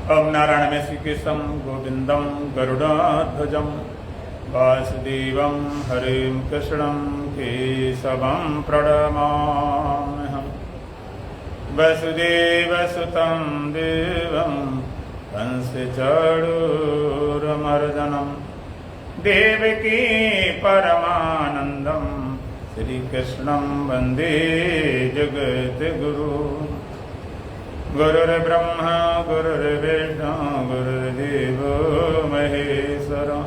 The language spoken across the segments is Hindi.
ओम नारायण में श्रीकृष्णं गोविंदं गरुडाध्वजं वासुदेवं हरिं कृष्णं केशवं प्रणमाम्यहम्। वसुदेवसुतं देवं कंसचाणूरमर्दनं देवकी परमानन्दं श्रीकृष्णं वन्दे जगद्गुरुं। गुरुर्ब्रह्मा गुरुर्विष्णु गुरुर्देवो महेश्वरः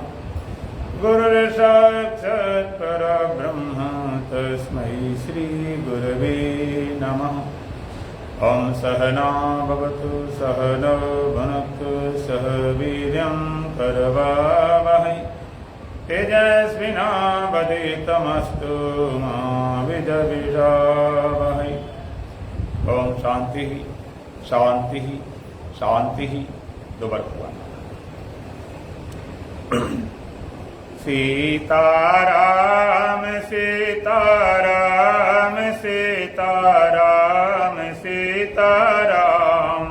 गुरुर्साक्षात् परब्रह्म तस्मै श्रीगुरवे नमः। ओम सहना भवतु सहनौ भुनक्तु सह वीर्यं करवावहै तेजस्विनावधीतमस्तु मा विद्विषावहै। ओम शांति शांति शांति। दोबारा हुआ सीताराम सीताराम सीताराम सीताराम।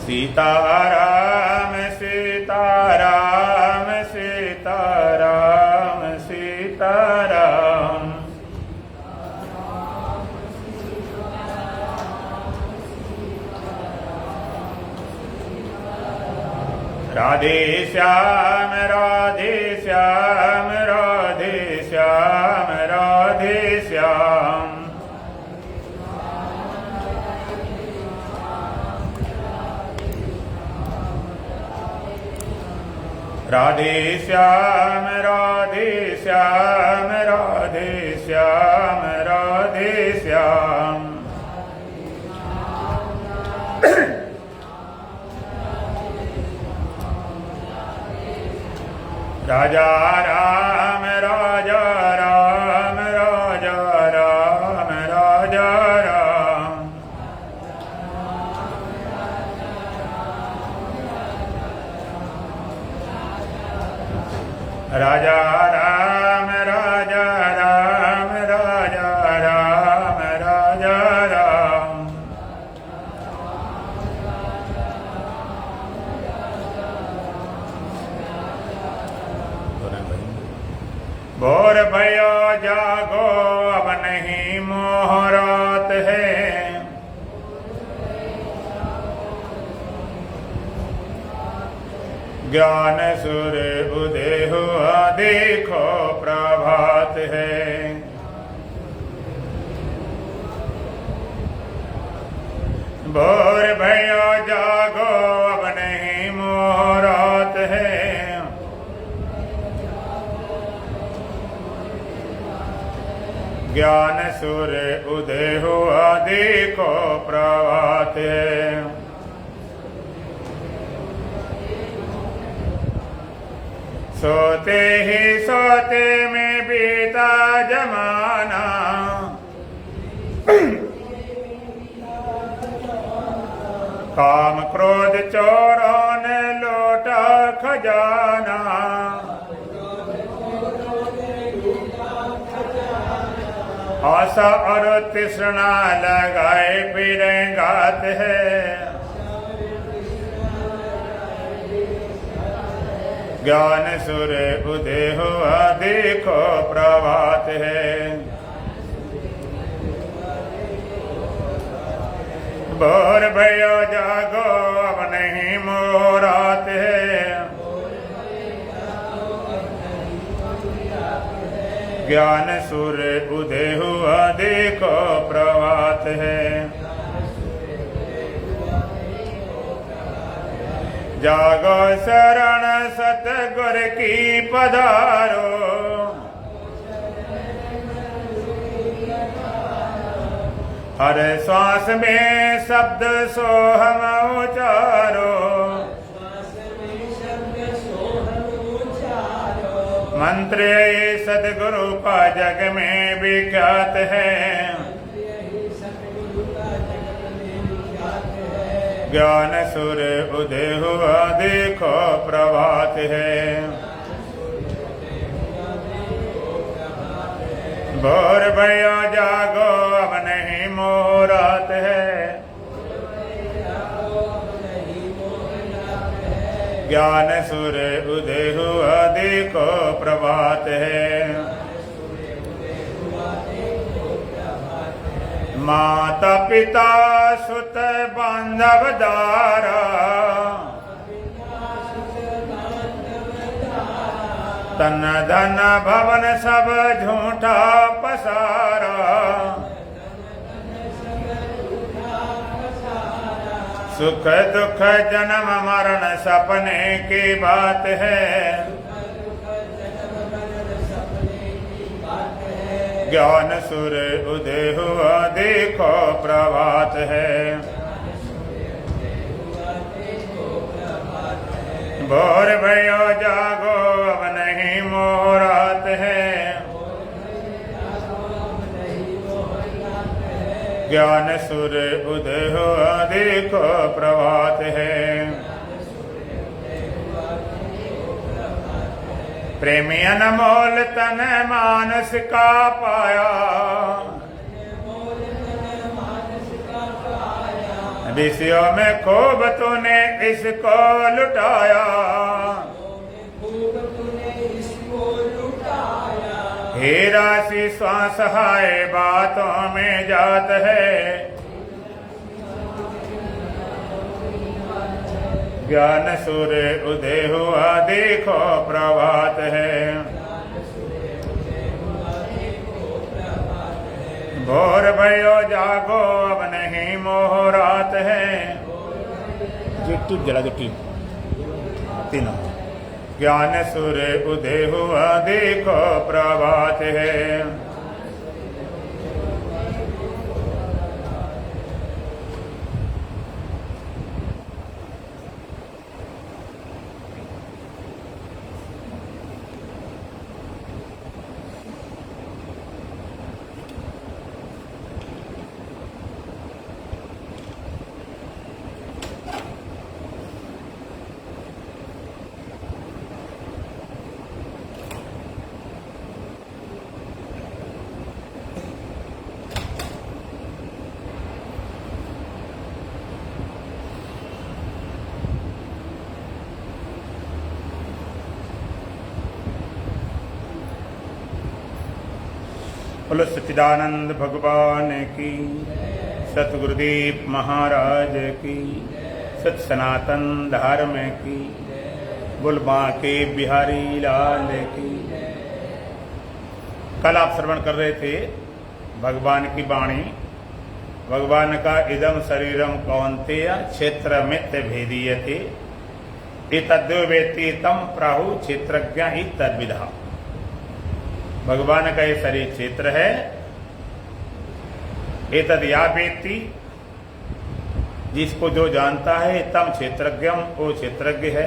सीताराम सीताराम सीताराम सीताराम। राधे श्याम राधे श्याम राधे श्याम राधे श्याम। राधे श्याम राधे श्याम राधे श्याम राधे श्याम। राजा राम राजा राम राजा राम राजा राम। राजा राम राजा राम राजा राम राजा राम। भोर भयो जागो अब नहीं मोह रात है। ज्ञान सूर्य उदय हुआ देखो प्रभात है। भोर भयो जागो अब नहीं मोह रात है। ज्ञान सूर्य उदय हुआ देखो प्रभात है। सोते ही सोते में बीता जमाना। काम क्रोध चोरों ने लूटा खजाना। आशा और तृष्णा लगाए फिरे गात है। ज्ञान सूर्य उदय हुआ देखो प्रभात है। भोर भयो जागो अब नहीं मोह रात है। ज्ञान सूर्य उदय हुआ देखो प्रभात है। जागो शरण सतगुर की पधारो। हर श्वास में शब्द सोहम उचारो। मंत्र ये सदगुरु का जग में विख्यात है। ज्ञान सूर्य उदय हुआ देखो प्रभात है। भोर भयो जागो अब नहीं मोह रात है, ज्ञान सुर उदय हुआ देखो प्रभात है। माता पिता सुत बांधव दारा, तन धन भवन सब झूठा पसारा, सुख दुख जन्म मरण सपने की बात है, ज्ञान सुर उदय हुआ देखो प्रभात है। भोर भयो जागो अब नहीं मोह रात है, ज्ञान सुर उदय हुआ देखो प्रभात है। प्रेमी अनमोल तन मानस का पाया, विषयों में खूब तूने इसको लुटाया, हीरा सी श्वास हाय बातों में जात है, ज्ञान सूर्य उदय हुआ देखो प्रभात है। भोर भयो जागो अब नहीं मोह रात है, जला तीनों, ज्ञान सूर्य उदय हुआ देखो प्रभात है। बोलो सच्चिदानंद भगवान की, सतगुरुदेव महाराज की, सत सनातन धर्म की, बोल बांके बिहारी लाल की। कल आप श्रवण कर रहे थे भगवान की वाणी, भगवान का इदम शरीरम कौन्तेय क्षेत्र मित्य भेदीयते, एतद्यो वेत्ति तम प्राहु क्षेत्रज्ञ ही तद्विधा। भगवान का ये शरीर क्षेत्र है, एतद या वेत्ति, जिसको जो जानता है, तम क्षेत्रज्ञम, वो क्षेत्रज्ञ है,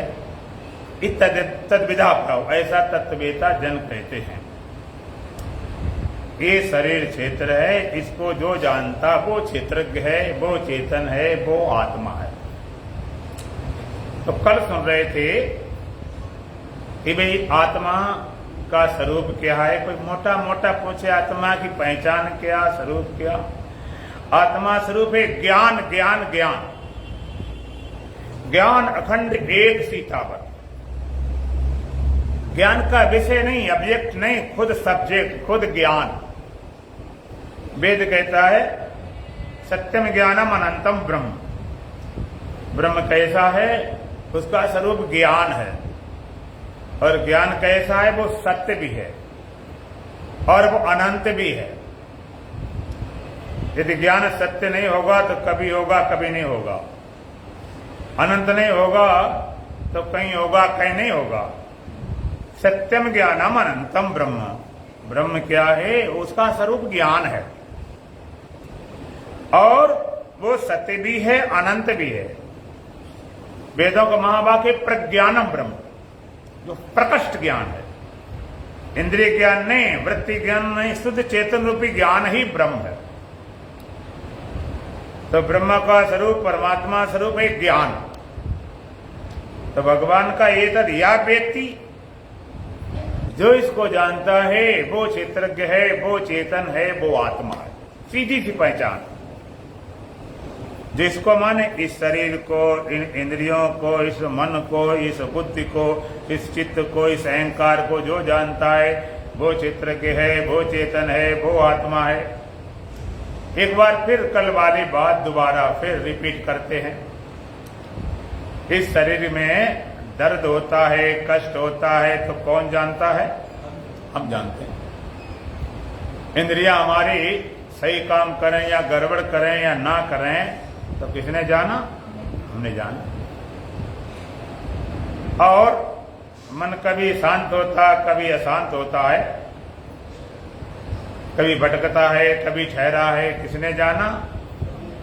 तद्विधा प्राहु, ऐसा तत्ववेता जन कहते हैं। ये शरीर क्षेत्र है, इसको जो जानता वो क्षेत्रज्ञ है, वो चेतन है, वो आत्मा है। तो कल सुन रहे थे कि भाई आत्मा का स्वरूप क्या है। कोई मोटा मोटा पूछे आत्मा की पहचान क्या, स्वरूप क्या। आत्मा स्वरूप है ज्ञान, ज्ञान, ज्ञान, ज्ञान अखंड एक सीतावत। ज्ञान का विषय नहीं, ऑब्जेक्ट नहीं, खुद सब्जेक्ट, खुद ज्ञान। वेद कहता है सत्यम ज्ञानम अनंतम ब्रह्म। ब्रह्म कैसा है, उसका स्वरूप ज्ञान है, और ज्ञान कैसा है, वो सत्य भी है और वो अनंत भी है। यदि ज्ञान सत्य नहीं होगा तो कभी होगा, कभी नहीं होगा। अनंत नहीं होगा तो कहीं होगा, कहीं नहीं होगा। सत्यम ज्ञानम अनंतम ब्रह्म। ब्रह्म क्या है, उसका स्वरूप ज्ञान है, और वो सत्य भी है, अनंत भी है। वेदों का महावाक्य प्रज्ञानम ब्रह्म, जो प्रकष्ट ज्ञान है, इंद्रिय ज्ञान नहीं, वृत्ति ज्ञान नहीं, शुद्ध चेतन रूपी ज्ञान ही ब्रह्म है। तो ब्रह्म का स्वरूप, परमात्मा स्वरूप है ज्ञान। तो भगवान का ये तद या व्यक्ति, जो इसको जानता है वो क्षेत्रज्ञ है, वो चेतन है, वो आत्मा है। सीधी सी पहचान। जिसको माने इस शरीर को, इन इंद्रियों को, इस मन को, इस बुद्धि को, इस चित्त को, इस अहंकार को जो जानता है वो क्षेत्रज्ञ है, वो चेतन है, वो आत्मा है। एक बार फिर कल वाली बात दोबारा फिर रिपीट करते हैं। इस शरीर में दर्द होता है, कष्ट होता है तो कौन जानता है? हम जानते हैं। इंद्रियां हमारी सही काम करें या गड़बड़ करें या ना करें तो किसने जाना? हमने जाना। और मन कभी शांत होता, कभी अशांत होता है, कभी भटकता है, कभी ठहरा है, किसने जाना?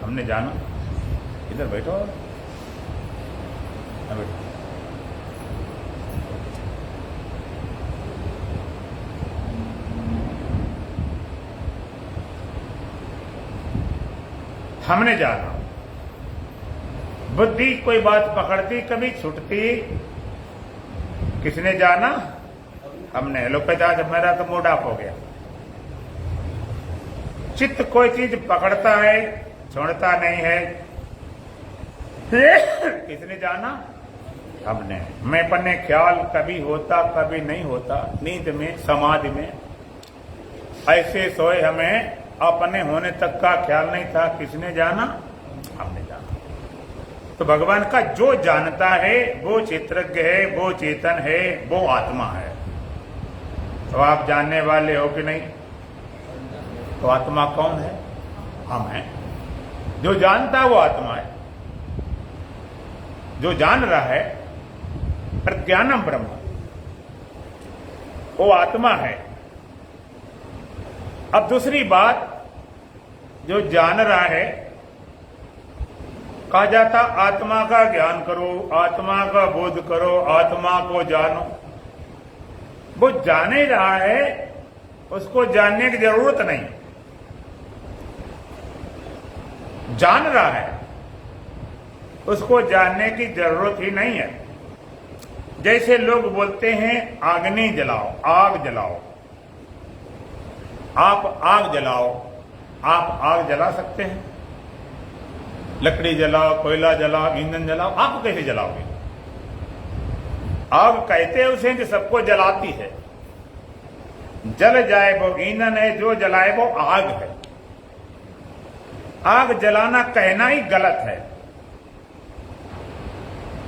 हमने जाना। इधर बैठो, बैठो। हमने जाना। बुद्धि कोई बात पकड़ती, कभी छुटती, किसने जाना? हमने। लोग कहता है मेरा तो मूड ऑफ हो गया। चित्त कोई चीज पकड़ता है, छोड़ता नहीं है, किसने जाना? हमने। मैं पन्ने ख्याल कभी होता, कभी नहीं होता, नींद में, समाधि में, ऐसे सोए हमें अपने होने तक का ख्याल नहीं था, किसने जाना? हमने जाना। तो भगवान का जो जानता है वो क्षेत्रज्ञ है, वो चेतन है, वो आत्मा है। तो आप जानने वाले हो कि नहीं? तो आत्मा कौन है? हम हैं। जो जानता है वो आत्मा है। जो जान रहा है प्रज्ञानम ब्रह्म, वो आत्मा है। अब दूसरी बात, जो जान रहा है, कहा जाता आत्मा का ज्ञान करो, आत्मा का बोध करो, आत्मा को जानो। वो जाने रहा है, उसको जानने की जरूरत नहीं। जान रहा है, उसको जानने की जरूरत ही नहीं है। जैसे लोग बोलते हैं अग्नि जलाओ, आग जलाओ, आप आग जलाओ। आप आग जला सकते हैं? लकड़ी जलाओ, कोयला जलाओ, ईंधन जलाओ, आप कैसे जलाओगे? आग कहते हैं उसे कि सबको जलाती है। जल जाए वो ईंधन है, जो जलाए वो आग है। आग जलाना कहना ही गलत है।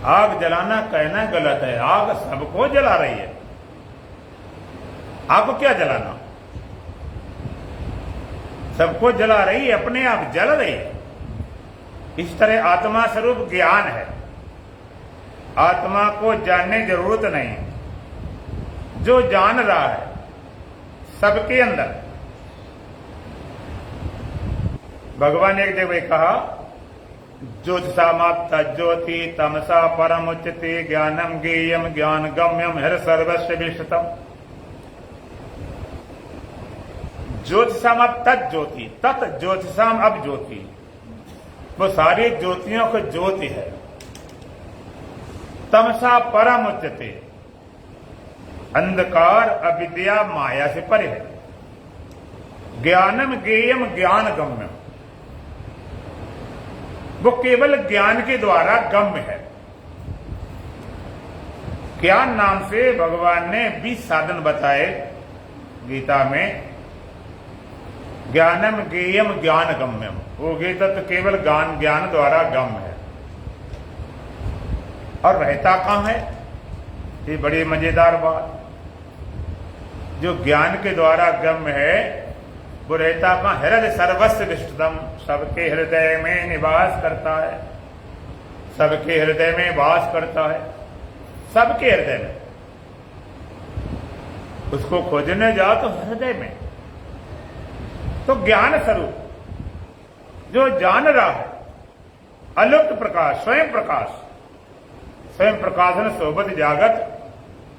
आग जलाना कहना गलत है। आग सबको जला रही है। आपको क्या जलाना? सबको जला रही है, अपने आप जल रही है। इस तरह आत्मा स्वरूप ज्ञान है। आत्मा को जानने की जरूरत नहीं। जो जान रहा है सबके अंदर। भगवान एक जगह कहा, ज्योतिषामाप्त ज्योति तमसा परमुच्यते ज्ञानम ज्ञेयम ज्ञान गम्यम हर सर्वस्व विष्टतम। ज्योतिषाम अब तत् ज्योति, तत् ज्योतिषाम अब ज्योति, वो सारी ज्योतियों को ज्योति है। तमसा परम उच्चते, अंधकार अविद्या माया से परे है। ज्ञानम ज्ञेयम ज्ञान गम्यम, वो केवल ज्ञान के द्वारा गम्य है। ज्ञान नाम से भगवान ने 20 साधन बताए गीता में। ज्ञानम ज्ञेयम ज्ञान गम्यम, वो गीता तो केवल ज्ञान द्वारा गम्य है। और रहता कहां है? ये बड़ी मजेदार बात। जो ज्ञान के द्वारा गम्य है वो रहता कहां? हृदय सर्वस्व विष्टतम, सबके हृदय में निवास करता है। सबके हृदय में वास करता है। सबके हृदय में। उसको खोजने जाओ तो हृदय में। तो ज्ञान स्वरूप जो जान रहा है, अलुप्त प्रकाश, स्वयं प्रकाश, स्वयं प्रकाशन सोबत जागत,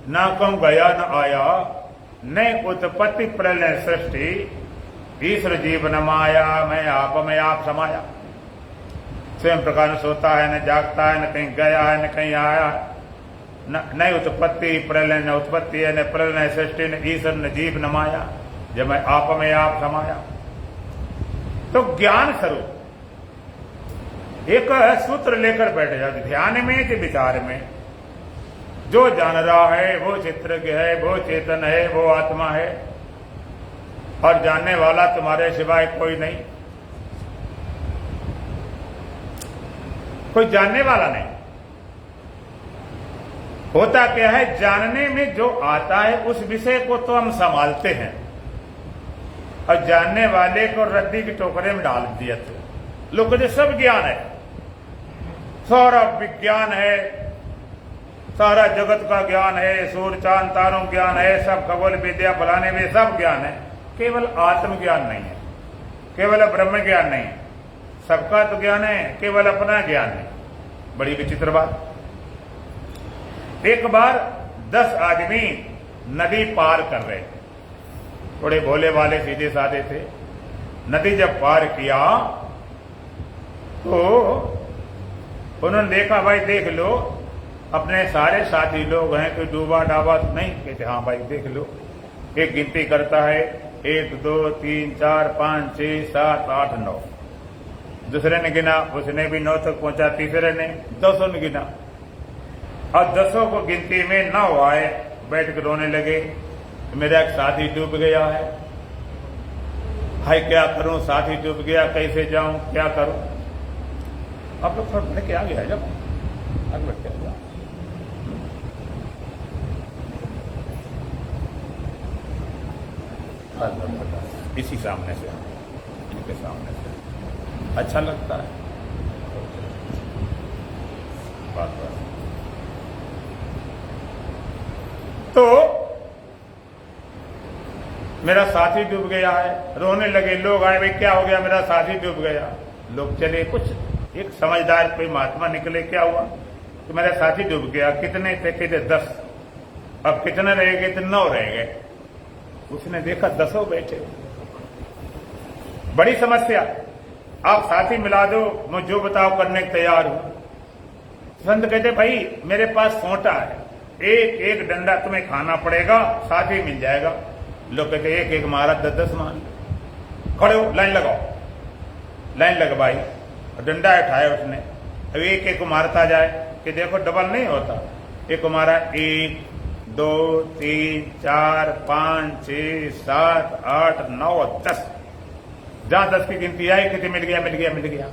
ना कहूं गया न आया, न उत्पत्ति प्रलय सृष्टि, ईश्वर जीवन माया, मैं आप समाया। स्वयं प्रकाश सोता है, न जागता है, न कहीं गया है, न कहीं आया है। न उत्पत्ति प्रलय न उत्पत्ति है, न प्रलय न सृष्टि, न ईश्वर न जीव न माया, जब मैं आप में आप समाया। तो ज्ञान स्वरूप एक सूत्र लेकर बैठ जाते ध्यान में कि विचार में। जो जान रहा है वो चित्रज्ञ है, वो चेतन है, वो आत्मा है, और जानने वाला तुम्हारे सिवाय कोई नहीं, कोई जानने वाला नहीं। होता क्या है, जानने में जो आता है उस विषय को तो हम संभालते हैं, और जानने वाले को रद्दी की टोकरे में डाल दिया। तो लोग कहते सब ज्ञान है, सारा विज्ञान है, सारा जगत का ज्ञान है, सूर्य चांद तारों ज्ञान है, सब खगोल विद्या फलाने में सब ज्ञान है, केवल आत्मज्ञान नहीं है, केवल ब्रह्म ज्ञान नहीं है। सबका तो ज्ञान है, केवल अपना ज्ञान नहीं। बड़ी विचित्र बात। एक बार 10 आदमी नदी पार कर रहे थे, थोड़े भोले वाले सीधे साधे थे। नदी जब पार किया तो उन्होंने देखा, भाई देख लो अपने सारे साथी लोग हैं, कोई डूबा डाबा तो नहीं। कहते हाँ भाई देख लो। एक गिनती करता है, 1 2 3 4 5 6 7 8 9। दूसरे ने गिना, उसने भी 9 तक पहुंचा। तीसरे ने 200 ने गिना, और 10 को गिनती में 9 आए, बैठ कर रोने लगे, मेरा एक साथी डूब गया है, भाई क्या करूं, साथी डूब गया, कैसे जाऊं, क्या करूं। आप लोग थोड़ा क्या गया जब आगे बढ़ते हैं। इसी सामने से, इनके सामने से अच्छा लगता है बात। तो मेरा साथी डूब गया है, रोने लगे लोग। आए, भाई क्या हो गया, मेरा साथी डूब गया। लोग चले, कुछ एक समझदार कोई महात्मा निकले, क्या हुआ कि मेरा साथी डूब गया। कितने थे? कहते 10। अब कितने रह गए? तो 9 रह गए। उसने देखा 10 बैठे, बड़ी समस्या। आप साथी मिला दो, मैं जो बताओ करने को तैयार हूं। संत कहते भाई मेरे पास सोंटा है, एक एक डंडा तुम्हें खाना पड़ेगा, साथी मिल जाएगा। लोग कहते एक एक मारा 10 मान। खड़े हो, लाइन लगाओ। लाइन लगवाई, डंडा उठाया उसने। अब एक एक मारता जाए कि देखो डबल नहीं होता। एक मारा, 1 2 3 4 5 6 7 8 9 10। जहां 10 की गिनती आई, कितने मिल गया, मिल गया, मिल गया।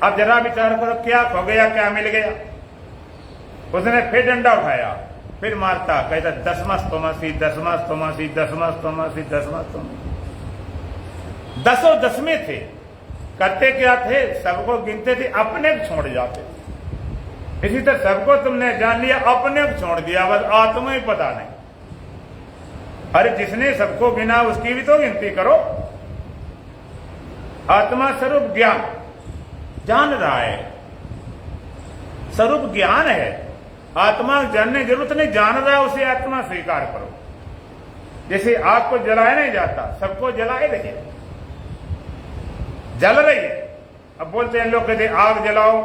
अब जरा विचार करो, क्या खो गया, क्या मिल गया। उसने फिर डंडा उठाया, फिर मारता, कहता 10मस्तमसी 10मस्तमसी 10मस्तमसी 10मस्तमसी। 10 10वें थे। करते क्या थे? सबको गिनते थे, अपने को छोड़ जाते। इसी तरह सबको तुमने जान लिया, अपने को छोड़ दिया, बस आत्मा ही पता नहीं। अरे जिसने सबको गिना उसकी भी तो गिनती करो। आत्मा स्वरूप ज्ञान जान रहा है, स्वरूप ज्ञान है। आत्मा जानने की जरूरत नहीं, जान रहा है उसे आत्मा स्वीकार करो। जैसे आग को जलाया नहीं जाता, सबको जलाए रहिए, जल रही है। अब बोलते हैं लोग, कहते आग जलाओ,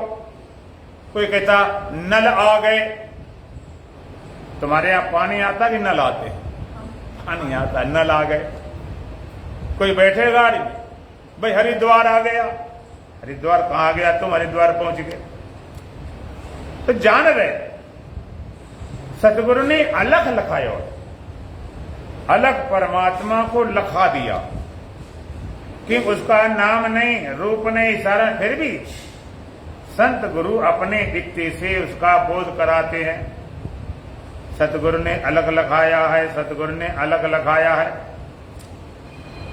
कोई कहता नल आ गए। तुम्हारे यहां पानी आता कि नल आते? पानी आता, नल आ गए। कोई बैठे गाड़ी, भाई हरिद्वार आ गया। हरिद्वार कहां आ गया? तुम हरिद्वार पहुंच गए। तो जान रहे सतगुरु ने अलग लखाया, अलग परमात्मा को लखा दिया कि उसका नाम नहीं, रूप नहीं, इशारा। फिर भी संत गुरु अपने दीप्ति से उसका बोध कराते हैं। सतगुरु ने अलग लखाया है, सतगुरु ने अलग लखाया है,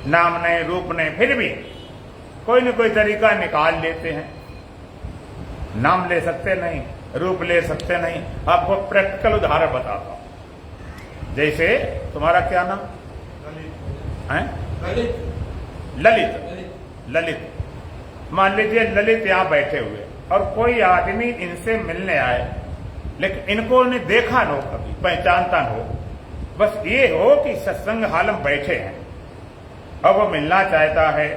नाम नहीं, रूप नहीं। फिर भी कोई न कोई तरीका निकाल लेते हैं। नाम ले सकते नहीं, रूप ले सकते नहीं। आपको प्रैक्टिकल उदाहरण बताता हूं। जैसे तुम्हारा क्या नाम है? ललित। ललित, मान लीजिए ललित यहां बैठे हुए, और कोई आदमी इनसे मिलने आए, लेकिन इनको ने देखा न हो, कभी पहचानता न हो, बस ये हो कि सत्संग हाल में बैठे हैं और वो मिलना चाहता है,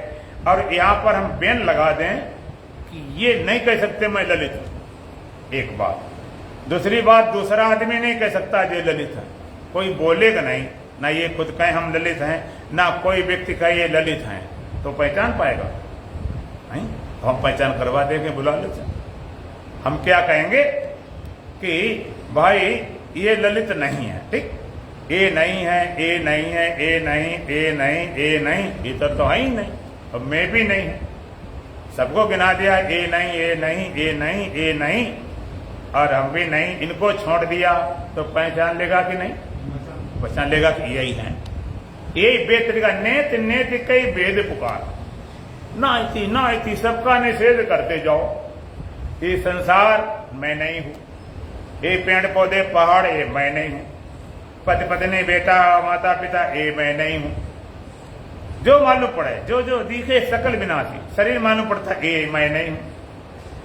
और यहां पर हम बैन लगा दें कि ये नहीं कह सकते मैं ललित हूं। एक बात, दूसरी बात, दूसरा आदमी नहीं कह सकता ये ललित है, कोई बोलेगा नहीं, ना ये खुद कहे हम ललित हैं, ना कोई व्यक्ति कहे ये ललित हैं, तो पहचान पाएगा नहीं। हम पहचान करवा देंगे, बुला लेते। हम क्या कहेंगे कि भाई ये ललित नहीं है, ठीक, ये नहीं है, ये नहीं है, ये नहीं, ये नहीं, ये नहीं, इधर तो है ही नहीं, अब मैं भी नहीं है, सबको गिना दिया, ये नहीं, ये नहीं, ये नहीं, ये नहीं, और हम भी नहीं, इनको छोड़ दिया तो पहचान लेगा कि नहीं? पहचान लेगा कि यही है। यही वेद का नेत नेत कई वेद पुकार, ना इति सबका निषेध करते जाओ। ये संसार मैं नहीं हूं, ये पेड़ पौधे पहाड़ ये मैं नहीं हूं, पति पत्नी बेटा माता पिता ये मैं नहीं हूं। जो मालूम पड़े, जो जो दिखे सकल विनाशी, शरीर मालूम पड़ता ये मैं नहीं हूं,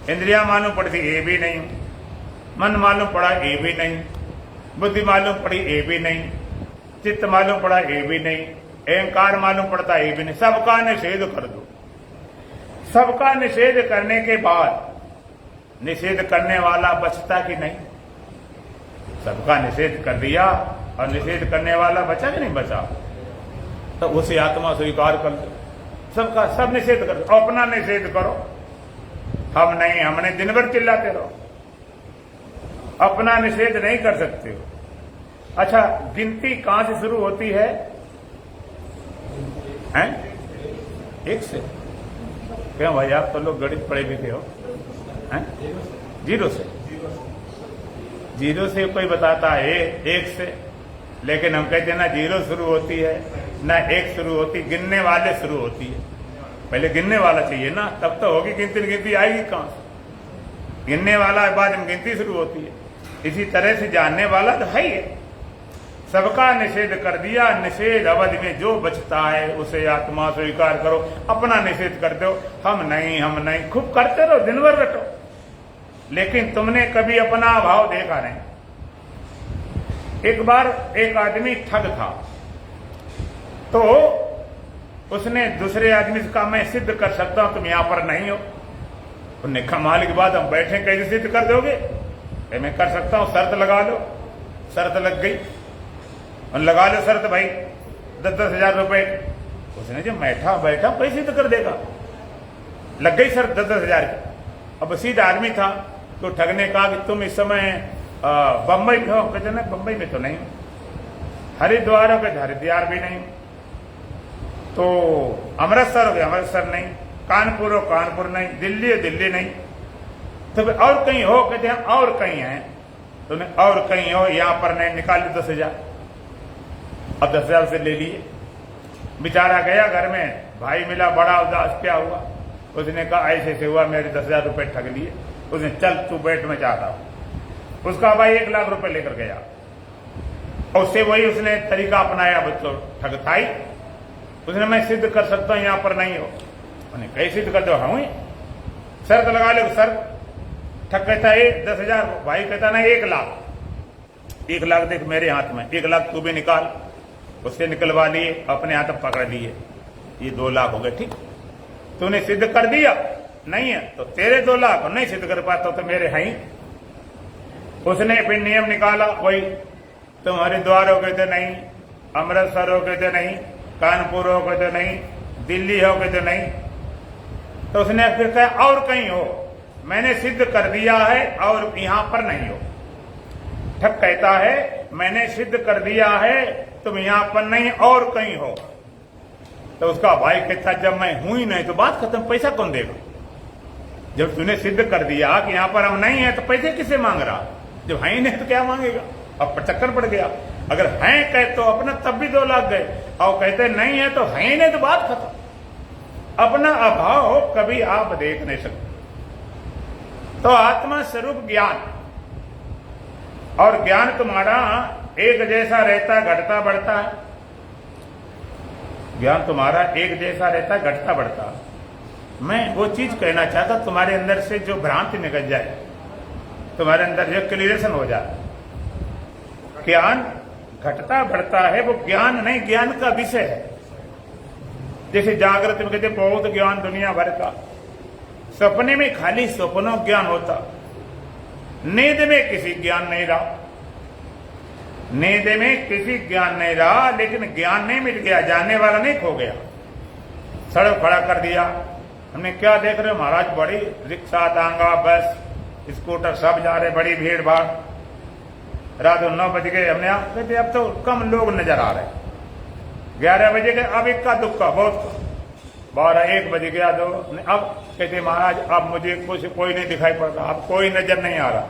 इंद्रिया मालूम पड़ती ये भी नहीं हूं, मन मालूम पड़ा ये भी नहीं, बुद्धि मालूम पड़ी ये भी नहीं, चित्त मालूम पड़ा ये भी नहीं, अहंकार मालूम पड़ता ये भी नहीं। सबका निषेध कर दो। सबका निषेध करने के बाद निषेध करने वाला बचता कि नहीं? सबका निषेध कर दिया और निषेध करने वाला बचा कि नहीं बचा? तो उसे आत्मा स्वीकार कर दो। सबका सब निषेध कर दो, अपना निषेध करो। हम नहीं, हमने दिन भर चिल्लाते रहो, अपना निषेध नहीं कर सकते हो। अच्छा, गिनती कहां से शुरू होती है? हैं? एक से। क्यों भाई, आप तो लोग गणित पढ़े लिखे हो? हैं? जीरो से। जीरो से कोई बताता है एक से, लेकिन हम कहते हैं ना जीरो शुरू होती है ना एक शुरू होती, गिनने वाले शुरू होती है। पहले गिनने वाला चाहिए ना, तब तो होगी गिनती आएगी कहां से? गिनने वाला बाद में गिनती शुरू होती है। इसी तरह से जानने वाला तो है ही है। सबका निषेध कर दिया, निषेध अवधि में जो बचता है उसे आत्मा स्वीकार करो। अपना निषेध कर दो, हम नहीं, खूब करते रहो, दिन भर रटो, लेकिन तुमने कभी अपना भाव देखा नहीं। एक बार एक आदमी ठग था, तो उसने दूसरे आदमी से कहा मैं सिद्ध कर सकता हूं, तुम यहां पर नहीं हो। उन्होंने कहा मालिक बात हम बैठे, कैसे सिद्ध कर दोगे? मैं कर सकता हूं, शर्त लगा लो। शर्त लग गई, और लगा लो शर्त भाई 10-10 हजार रुपए। उसने जो बैठा कैसे सिद्ध कर देगा? लग गई शर्त 10-10 हजार की। अब सीधा आदमी था, तो ठग ने कहा कि तुम इस समय बम्बई में हो? कहते ना बम्बई में तो नहीं, हरिद्वार हो गए, हरिद्वार भी नहीं, तो अमृतसर हो गया, अमृतसर नहीं, कानपुर हो, कानपुर नहीं, दिल्ली हो, दिल्ली नहीं, तो और कहीं हो? कहते हैं और कहीं है। तो और कहीं हो, यहां पर नहीं, निकाल ली 10 हजार। अब 10 हजार से ले लिए। बेचारा गया घर में, भाई मिला बड़ा उदास, क्या हुआ? उसने कहा ऐसे हुआ, मेरे 10 हजार रुपये ठग लिए। उसने चल तू बैठ, में चाहता हूं। उसका भाई 1 लाख रुपए लेकर गया, और उससे वही उसने तरीका अपनाया, बच्चों ठग था ही। उसने मैं सिद्ध कर सकता हूं यहां पर नहीं हो। उन्हें कैसे सिद्ध कर दो? हाँ शर्त लगा लो। शर्त ठग कहता है 10 हजार, भाई कहता ना 1 लाख। 1 लाख देख मेरे हाथ में, 1 लाख तू भी निकाल। उससे निकलवा लिए, अपने हाथ पकड़ लिए, ये 2 लाख हो गए। ठीक, तूने सिद्ध कर दिया नहीं है तो तेरे 2 लाख, और नहीं सिद्ध कर पाता तो मेरे हैं ही। उसने फिर नियम निकाला, वही तुम हरिद्वार हो गए थे नहीं, अमृतसर हो गए थे नहीं, कानपुर हो गए थे नहीं, दिल्ली हो गए थे नहीं। तो उसने फिर कहा और कहीं हो, मैंने सिद्ध कर दिया है और यहां पर नहीं हो। ठग कहता है मैंने सिद्ध कर दिया है, तुम यहां पर नहीं और कहीं हो। तो उसका भाई कहता जब मैं हूं ही नहीं तो बात खत्म, पैसा कौन देगा? जब तूने सिद्ध कर दिया कि यहां पर हम नहीं है तो पैसे किसे मांग रहा? जब है ही नहीं तो क्या मांगेगा? अब चक्कर पड़ गया। अगर हैं कहे तो अपना तब भी 2 लाख गए, और कहते नहीं है तो है ही नहीं तो बात खत्म। अपना अभाव कभी आप देख नहीं सकते। तो आत्मा स्वरूप ज्ञान, और ज्ञान तुम्हारा एक जैसा रहता, घटता बढ़ता है। ज्ञान तुम्हारा एक जैसा रहता, घटता बढ़ता। मैं वो चीज कहना चाहता, तुम्हारे अंदर से जो भ्रांति निकल जाए, तुम्हारे अंदर जो क्लियरेशन हो जाए। ज्ञान घटता बढ़ता है, वो ज्ञान नहीं, ज्ञान का विषय है। जैसे जागृत में कहते बहुत ज्ञान दुनिया भर का, सपने में खाली सपनों ज्ञान होता, नींद में किसी ज्ञान नहीं रहा, नींद में किसी ज्ञान नहीं रहा, लेकिन ज्ञान नहीं मिट गया, जानने वाला नहीं खो गया। सड़क खड़ा कर दिया, हमने क्या देख रहे हो महाराज, बड़ी रिक्शा, तांगा, बस, स्कूटर सब जा रहे, बड़ी भीड़ भाड़। रात 9 बज गए, हमने कहते अब तो कम लोग नजर आ रहे। 11 बजे गए, अब इक्का दुक्का बहुत, 12-1 बज गया तो अब कहते महाराज अब मुझे कुछ कोई नहीं दिखाई पड़ रहा, अब कोई नजर नहीं आ रहा।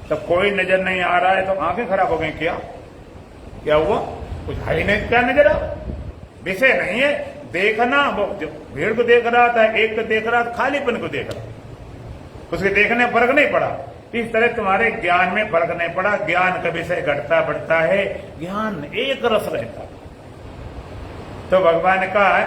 तो कोई नजर नहीं आ रहा है तो आंखें खराब हो गई, क्या हुआ, कुछ है ही नहीं, क्या नजर आ, विषय नहीं है देखना। वो भीड़ को देख रहा था, एक को देख रहा था, खालीपन को देख रहा, उसके देखने फर्क नहीं पड़ा। इस तरह तुम्हारे ज्ञान में फर्क नहीं पड़ा, ज्ञान का विषय घटता बढ़ता है, ज्ञान एक रस रहता। तो भगवान ने कहा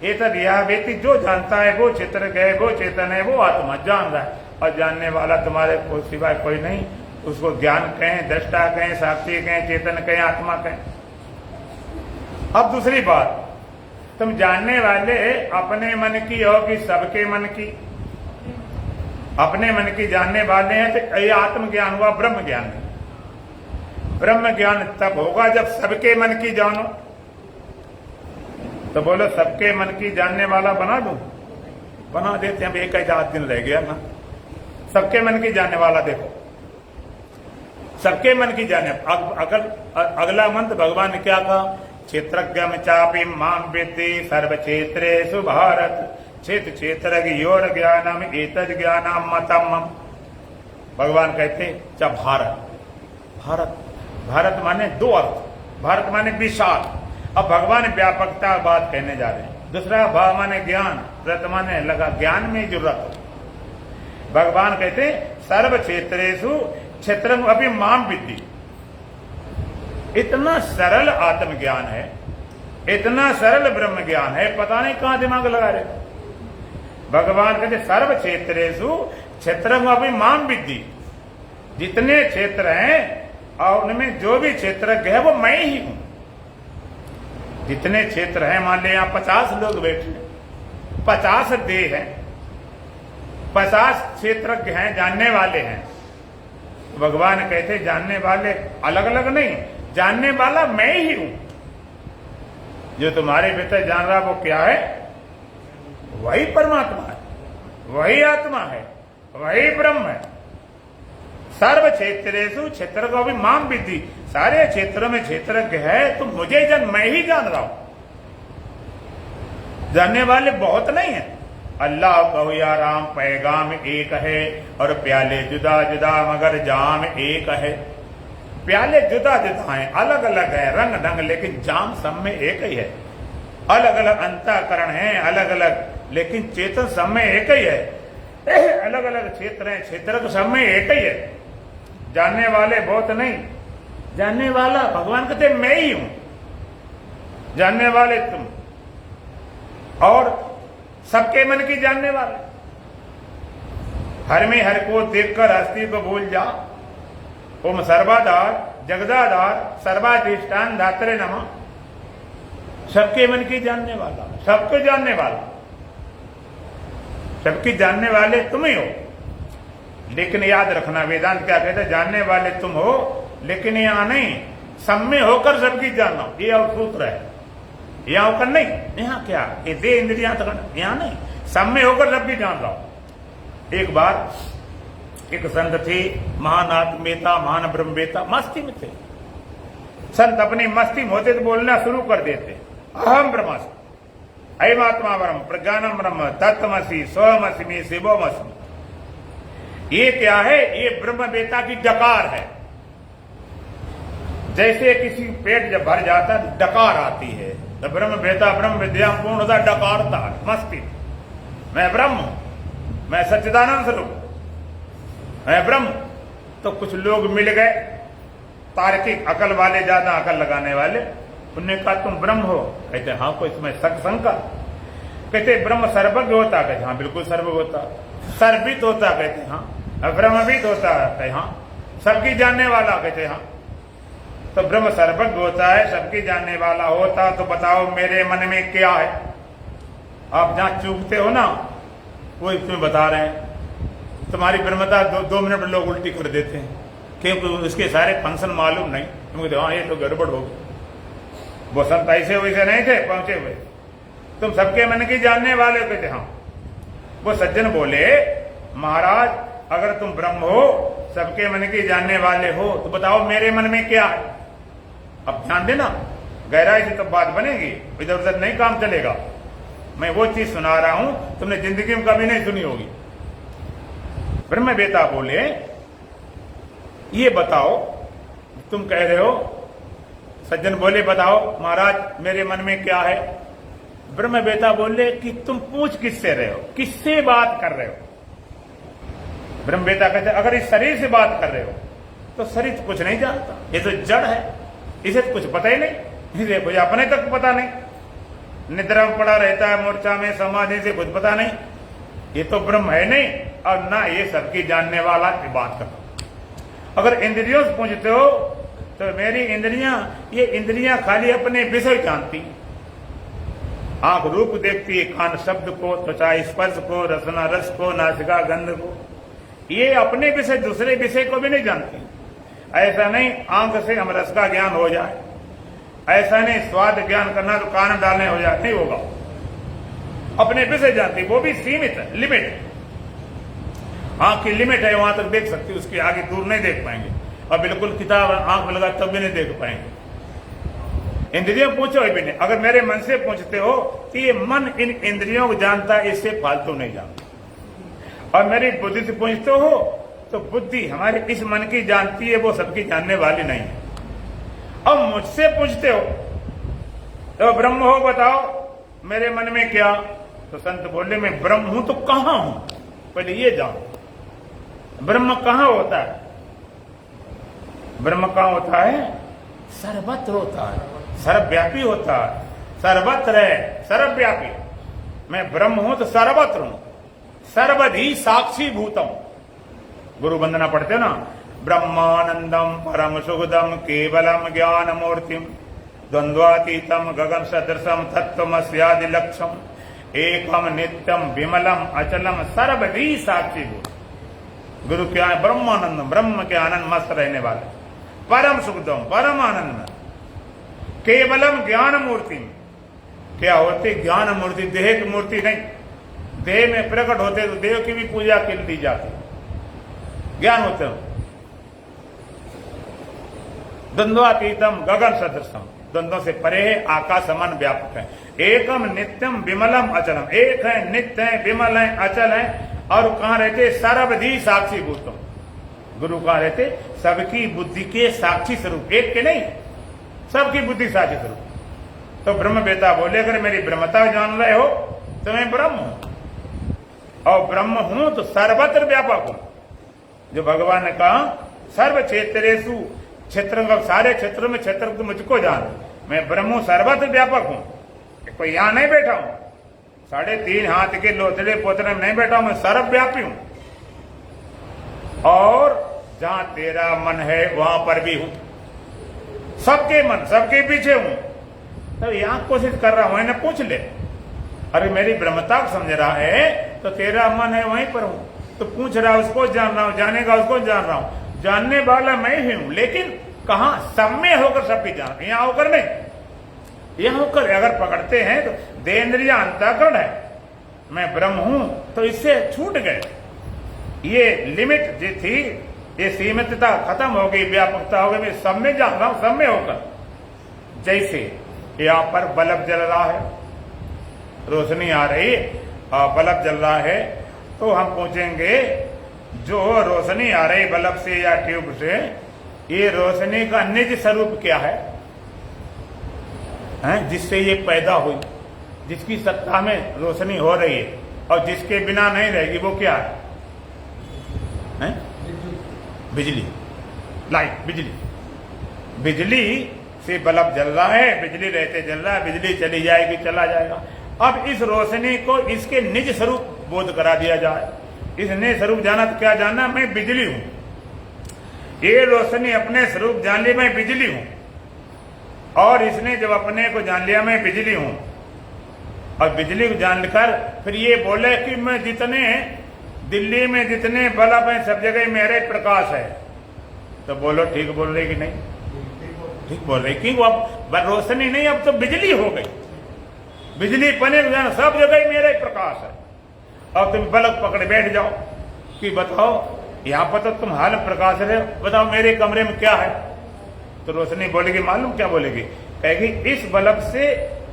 एतद यह व्यक्ति जो जानता है वो चित्र है, वो चेतन है, वो आत्मा जान रहा है, और जानने वाला तुम्हारे को सिवाय कोई नहीं। उसको ज्ञान कहें, दृष्टा कहें, साक्षी कहें, चेतन कहें, आत्मा कहें। अब दूसरी बात, तुम जानने वाले अपने मन की हो कि सबके मन की? अपने मन की जानने वाले हैं तो ये आत्मज्ञान हुआ, ब्रह्म ज्ञान नहीं। ब्रह्म ज्ञान तब होगा जब सबके मन की जानो। तो बोलो सबके मन की जानने वाला बना दूं? बना देते हैं, एक ही आध दिन रह गया ना। सबके मन की जानने वाला देखो, सबके मन की जाने। अगला मंत्र भगवान ने क्या कहा, क्षेत्रज्ञम चापि मां विद्धि सर्व क्षेत्रेषु भारत क्षेत्र क्षेत्र योर ज्ञानम एतद ज्ञानम मतम। भगवान कहते चा भारत, भारत, भारत माने दो अर्थ, भारत माने विशाल। अब भगवान व्यापकता बात कहने जा रहे हैं। दूसरा भाव माने ज्ञान, रत माने लगा, ज्ञान में जो रत। भगवान कहते सर्व क्षेत्रेषु क्षेत्र अभी मां विद्धि। इतना सरल आत्मज्ञान है, इतना सरल ब्रह्म ज्ञान है, पता नहीं कहां दिमाग लगा रहे। भगवान कहते सर्व क्षेत्रेषु क्षेत्र अभी मां विद्धि। जितने क्षेत्र हैं और उनमें जो भी क्षेत्रज्ञ है वो मैं ही हूं। जितने क्षेत्र हैं, मान ले यहां 50 लोग बैठे हैं, 50 देह हैं, 50 क्षेत्रज्ञ हैं, जानने वाले हैं। भगवान कहते जानने वाले अलग अलग नहीं, जानने वाला मैं ही हूं। जो तुम्हारे भीतर जान रहा वो क्या है? वही परमात्मा है, वही आत्मा है, वही ब्रह्म है। सर्व क्षेत्रेषु क्षेत्र को भी मां विद्धि। सारे क्षेत्रों में क्षेत्रज्ञ है तो मुझे मैं ही जान रहा हूं। जानने वाले बहुत नहीं है। अल्लाह कहो या राम पैगाम एक है और प्याले जुदा जुदा मगर जाम एक है। प्याले जुदा जुदा हैं, अलग अलग है रंग ढंग, लेकिन जाम सब में एक ही है। अलग अलग अंतःकरण है, अलग अलग, लेकिन चेतन सब में एक ही है। अलग अलग क्षेत्र है, क्षेत्र तो सब में एक ही है। जानने वाले बहुत नहीं, जानने वाला भगवान कहते मैं ही हूं। जानने वाले तुम, और सबके मन की जानने वाले। हर में हर को देखकर हस्ती को भूल जा। ओम सर्वाधार जगदाधार सर्वाधिष्ठान धात्रे नमः। सबके मन की जानने वाला, सबको जानने वाला, सबकी जानने वाले तुम ही हो। लेकिन याद रखना, वेदांत क्या कहते हैं, जानने वाले तुम हो, लेकिन यहां नहीं, सब में होकर सबकी जानना, ये और सूत्र है। यहां होकर नहीं, यहां क्या, ये दे इंद्रियां तक, यहां नहीं, सब में होकर सबकी जान रहा हूं। एक बार एक संत थे, महान आत्मेता, महान ब्रह्मवेता, मस्ती में थे। संत अपनी मस्ती में होते तो बोलना शुरू कर देते, अहम ब्रह्मास्मि, अयमात्मा ब्रह्म, प्रज्ञानम ब्रह्म, तत्त्वमसि, स्वमस्मि, शिवोमस्मि। ये क्या है? ये ब्रह्मवेता की डकार है। जैसे किसी पेट जब भर जाता है डकार आती है, तो ब्रह्मवेता ब्रह्म विद्या पूर्णता डकारता है, मस्ती, मैं ब्रह्म हूं, मैं सच्चिदानंद स्वरूप, मैं ब्रह्म। तो कुछ लोग मिल गए, तार्किक अकल वाले, ज्यादा अकल लगाने वाले, उन्होंने कहा तुम ब्रह्म हो? कहते हाँ, कोई इसमें शंका? कहते ब्रह्म सर्वज्ञ होता? कहते हाँ बिल्कुल सर्वज्ञ होता। सर्वित होता? कहते हाँ। ब्रह्मविद होता? कहते हाँ। सबकी जानने वाला? कहते हाँ। तो ब्रह्म सर्वज्ञ होता है, सबकी जानने वाला होता, तो बताओ मेरे मन में क्या है? आप जहां चूकते हो ना, वो इसमें बता रहे हैं। तुम्हारी ब्रह्मता 2 मिनट में लोग उल्टी कर देते हैं, क्योंकि उसके सारे फंक्शन मालूम नहीं। तुम कहते हाँ ये तो गड़बड़ हो गई। वो संत ऐसे वैसे नहीं थे पहुंचे हुए, तुम सबके मन की जानने वाले कहते हाँ। वो सज्जन बोले महाराज अगर तुम ब्रह्म हो, सबके मन की जानने वाले हो, तो बताओ मेरे मन में क्या है। अब ध्यान देना, गहराई से तो बात बनेगी, इधर उधर नहीं काम चलेगा। मैं वो चीज सुना रहा हूं तुमने जिंदगी में कभी नहीं सुनी होगी। ब्रह्मवेता बोले ये बताओ तुम कह रहे हो, सज्जन बोले बताओ महाराज मेरे मन में क्या है। ब्रह्मवेता बोले कि तुम पूछ किससे रहे हो, किससे बात कर रहे हो। ब्रह्मवेता कहते अगर इस शरीर से बात कर रहे हो तो शरीर तो कुछ नहीं जानता, ये तो जड़ है, इसे तो कुछ पता ही नहीं, इसे कुछ अपने तक पता नहीं, निद्रा में पड़ा रहता है, मूर्छा में समाधि से कुछ पता नहीं, ये तो ब्रह्म है नहीं और ना ये सबकी जानने वाला की बात करता। अगर इंद्रियों से पूछते हो तो मेरी इंद्रियां, ये इंद्रियां खाली अपने विषय जानती, आंख रूप देखती है, कान शब्द को, त्वचा स्पर्श को, रसना रस को, नासिका गंध को, ये अपने विषय दूसरे विषय को भी नहीं जानती। ऐसा नहीं आंख से हम रस का ज्ञान हो जाए, ऐसा नहीं स्वाद ज्ञान करना तो कान डालने हो जाए, नहीं होगा। अपने विषय जानती, वो भी सीमित है, लिमिट। आंख की लिमिट है, वहां तक देख सकती, उसके आगे दूर नहीं देख पाएंगे, और बिल्कुल किताब आंख में लगा तब भी नहीं देख पाएंगे। इंद्रियों पूछो भी नहीं। अगर मेरे मन से पूछते हो कि ये मन इन इंद्रियों को जानता है, इससे फालतू नहीं जानता। और मेरी बुद्धि से पूछते हो तो बुद्धि हमारे इस मन की जानती है, वो सबकी जानने वाली नहीं है। अब मुझसे पूछते हो तो ब्रह्म हो बताओ मेरे मन में क्या, तो संत बोले मैं ब्रह्म हूं तो कहां हूं, पहले ये जानो। ब्रह्म कहां होता है? ब्रह्म कहां होता है? सर्वत्र होता है, सर्वव्यापी होता है, सर्वत्र है, सर्वव्यापी। मैं ब्रह्म हूं तो सर्वत्र हूं, सर्वधि साक्षी भूतम। गुरु वंदना पढ़ते हो ना, ब्रह्मानंदम परम सुखदम केवलम ज्ञान मूर्तिम द्वंद्वातीतम गगन सदृशम तत्वमस्यादि लक्ष्यम एकम नित्यम विमलम अचलम सर्वधि साक्षी भूत। गुरु क्या है? ब्रह्मानंदम, ब्रह्म के आनंद मस्त रहने वाले, परम सुखदम, परम आनंद, केवलम ज्ञान मूर्ति। क्या होती? ज्ञान मूर्ति, देह की मूर्ति नहीं। देह में प्रकट होते तो देव की भी पूजा के दी जाती, ज्ञान होते हो। द्वंद्वातीतम गगन सदृशम, द्वंद्वों से परे है, आकाश समान व्यापक है। एकम नित्यम विमलम अचलम, एक है, नित्य है, विमल है, अचल है। और कहां रहते? सर्वधि साक्षी भूतम। गुरु कहां रहते? सबकी बुद्धि के साक्षी स्वरूप, एक के नहीं, सबकी बुद्धि साक्षी स्वरूप। तो ब्रह्मवेता बोले अगर मेरी ब्रह्मता जान रहे हो तो मैं ब्रह्म हूं, और ब्रह्म हूं तो सर्वत्र व्यापक हूं। जो भगवान ने कहा सर्व क्षेत्रेषु क्षेत्र, सारे क्षेत्रों में क्षेत्र तो मुझको जान, मैं ब्रह्म हूं, सर्वत्र व्यापक हूं। कोई यहां नहीं बैठा हूं, 3.5 हाथ के लोथड़े पोतरे में नहीं बैठा हूं, मैं सर्वव्यापी हूं। और जहां तेरा मन है वहां पर भी हूं, सबके मन, सबके पीछे हूं। तो यहां कोशिश कर रहा हूं ना, पूछ ले। अरे मेरी ब्रह्मता को समझ रहा है तो तेरा मन है वहीं पर हूं, तो पूछ रहा उसको जान रहा हूं, जानेगा उसको जान रहा हूं, जानने वाला मैं ही हूं। लेकिन कहां? सब में होकर सबकी जान, यहां होकर नहीं। यहां होकर अगर पकड़ते हैं तो देहेंद्रिया अंतःकरण है, मैं ब्रह्म हूं, तो इससे छूट गए। ये लिमिट जो थी, ये सीमितता खत्म हो गई, व्यापकता हो गई, मैं सब में जान रहा हूं, सब में होकर। जैसे यहां पर बल्ब जल रहा है, रोशनी आ रही और बल्ब जल रहा है, तो हम पूछेंगे जो रोशनी आ रही बल्ब से या ट्यूब से, ये रोशनी का निज स्वरूप क्या है? जिससे ये पैदा हुई, जिसकी सत्ता में रोशनी हो रही है और जिसके बिना नहीं रहेगी, वो क्या है? बिजली, लाइट, बिजली। बिजली से बल्ब जल रहा है, बिजली रहते जल रहा है, बिजली चली जाएगी, चला जाएगा। अब इस रोशनी को इसके निज स्वरूप बोध करा दिया जाए। इस निज स्वरूप जाना तो क्या जानना? मैं बिजली हूं। ये रोशनी अपने स्वरूप जान ली, मैं बिजली हूं। और इसने जब अपने को जान लिया मैं बिजली हूं, और बिजली को जानकर फिर ये बोले कि मैं जितने दिल्ली में जितने बल्ब हैं सब जगह मेरे प्रकाश है। तो बोलो ठीक बोल रहे कि नहीं? ठीक बोल रहे, क्यों? अब रोशनी नहीं, अब तो बिजली हो गई। बिजली बने सब जगह मेरा ही प्रकाश है। अब तुम बल्ब पकड़े बैठ जाओ कि बताओ यहां पर तो तुम हाल प्रकाश रहे, बताओ मेरे कमरे में क्या है? तो रोशनी बोलेगी, मालूम क्या बोलेगी? कहेगी इस बल्ब से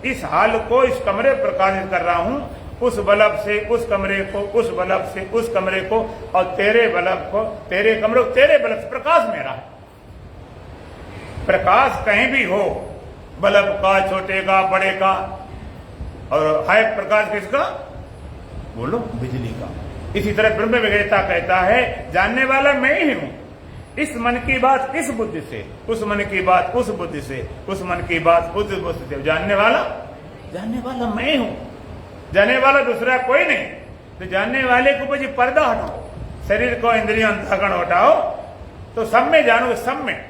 इस हाल को, इस कमरे प्रकाशित कर रहा हूं, उस बल्ब से उस कमरे को, उस बल्ब से उस कमरे को, और तेरे बल्ब को, तेरे कमरे को, तेरे बल्ब से प्रकाश मेरा है। प्रकाश कहीं भी हो, बल्ब का, छोटे का, बड़े का, और है प्रकाश किसका? बोलो, बिजली का। इसी तरह ब्रह्म विवेकता कहता है जानने वाला मैं ही हूं। इस मन की बात इस बुद्धि से, उस मन की बात उस बुद्धि से, उस मन की बात उस बुद्धि से, जानने वाला मैं हूं। जानने वाला दूसरा कोई नहीं। तो जानने वाले के ऊपर पर्दा हटाओ, शरीर को, इंद्रियों, अंतःकरण हटाओ, तो सब में जानोगे, सब में।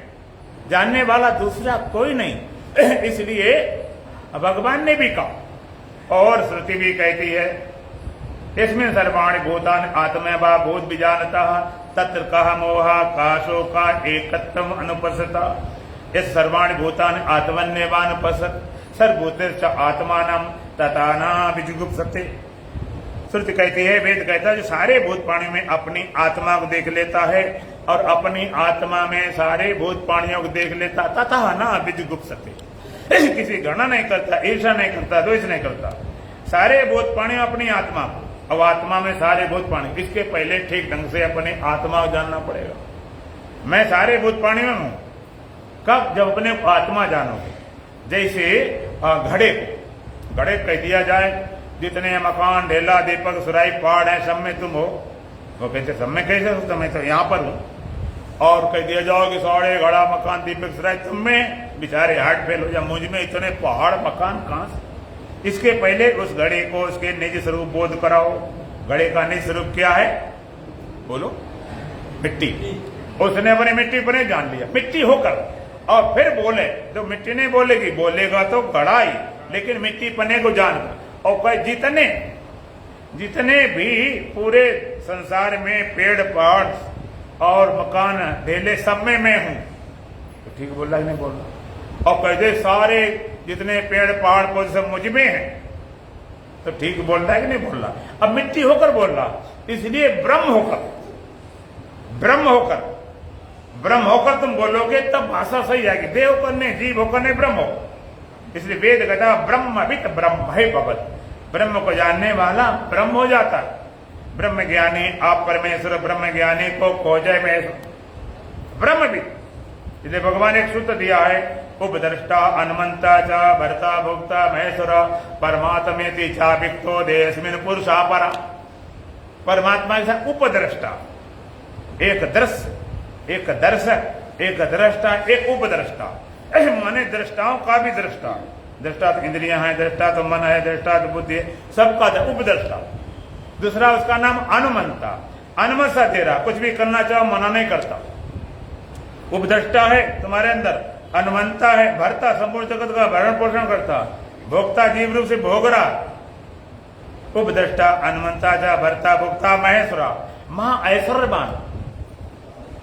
जानने वाला दूसरा कोई नहीं। इसलिए भगवान ने भी कहा और श्रुति भी कहती है, इसमें सर्वाणि भूतानि आत्मा वा भूत विजानतः तत्र कह मोहा काशो का एकत्वम अनुपसता। इस सर्वाणि भूतानि आत्मन्यवानुपसत सर्वभूतेश्च आत्मानं तथाना विजुगुप्सते। श्रुति कहती है, वेद कहता है, जो सारे भूत प्राणियों में अपनी आत्मा को देख लेता है और अपनी आत्मा में सारे भूत प्राणियों को देख लेता, तथा ना विजुगुप्सते। किसी घृणा नहीं करता, ईर्षा नहीं करता, द्वेष नहीं करता। सारे भूत प्राणी अपनी आत्मा को, अब आत्मा में सारे भूत प्राणी, इसके पहले ठीक ढंग से अपने आत्मा को जानना पड़ेगा। मैं सारे भूत प्राणियों में हूं। कब? जब अपने आत्मा जानोगे। जैसे घड़े को कह दिया जाए, जितने मकान, ढेला, दीपक, सुराई, पहाड़ है, सब में तुम हो। वो कहते सब में कैसे हो? तो मैं तो यहां पर हूं। और कह दिया जाओ कि सारे घड़ा, मकान, दीपक, सुराई तुम में, बेचारे हार्ट फेल हो जाए, मुझ में इतने पहाड़, मकान कहां से? इसके पहले उस घड़े को उसके निज स्वरूप बोध कराओ। घड़े का निज स्वरूप क्या है? बोलो, मिट्टी। उसने अपनी मिट्टी पर जान लिया, मिट्टी होकर, और फिर बोले, तो मिट्टी नहीं बोलेगी, बोलेगा तो घड़ा ही, लेकिन मिट्टी पने को जानकर। और कहे जितने भी पूरे संसार में पेड़, पहाड़ और मकान, ढेले, सब में मैं हूं। तो ठीक बोल रहा है, नहीं बोल रहा? और कहते सारे जितने पेड़, पहाड़, पौधे सब मुझ में हैं। तो ठीक बोल रहा है कि नहीं बोल रहा? अब मिट्टी होकर बोल रहा, इसलिए ब्रह्म होकर तुम बोलोगे तब भाषा सही आएगी। देव होकर नहीं, जीव होकर नहीं, ब्रह्म हो। इसलिए वेद कहता है ब्रह्मवित् ब्रह्म है भवत्। ब्रह्म को जानने वाला ब्रह्म हो जाता है। ब्रह्म ज्ञानी आप परमेश्वर, ब्रह्म ज्ञानी को खोजे महेश्वर। ब्रह्मवित्, इसलिए भगवान एक सूत्र दिया है, उपद्रष्टा अनुमंता च भर्ता भोक्ता महेश्वर परमात्मेति चाभिक्तो देयस्मिन् पुरुषा परा। परमात्मा के साथ उपद्रष्टा, एक दृश्य, एक दर्शक, एक दृष्टा, एक उपद्रष्टा। माने दृष्टाओं का भी दृष्टा। दृष्टा तो इंद्रियां हैं, दृष्टा तो मन है, दृष्टा तो बुद्धि है, सबका उपद्रष्टा। दूसरा उसका नाम अनुमंता, अनुमसा दे रहा, कुछ भी करना चाहो मना नहीं करता। उपद्रष्टा है तुम्हारे अंदर, अनुमंता है, भरता संपूर्ण जगत का भरण पोषण करता, भोक्ता जीव रूप से भोग रहा। उपद्रष्टा अनुमंता जा भरता भोक्ता महेश्वरा, महाऐश्वर्यवान।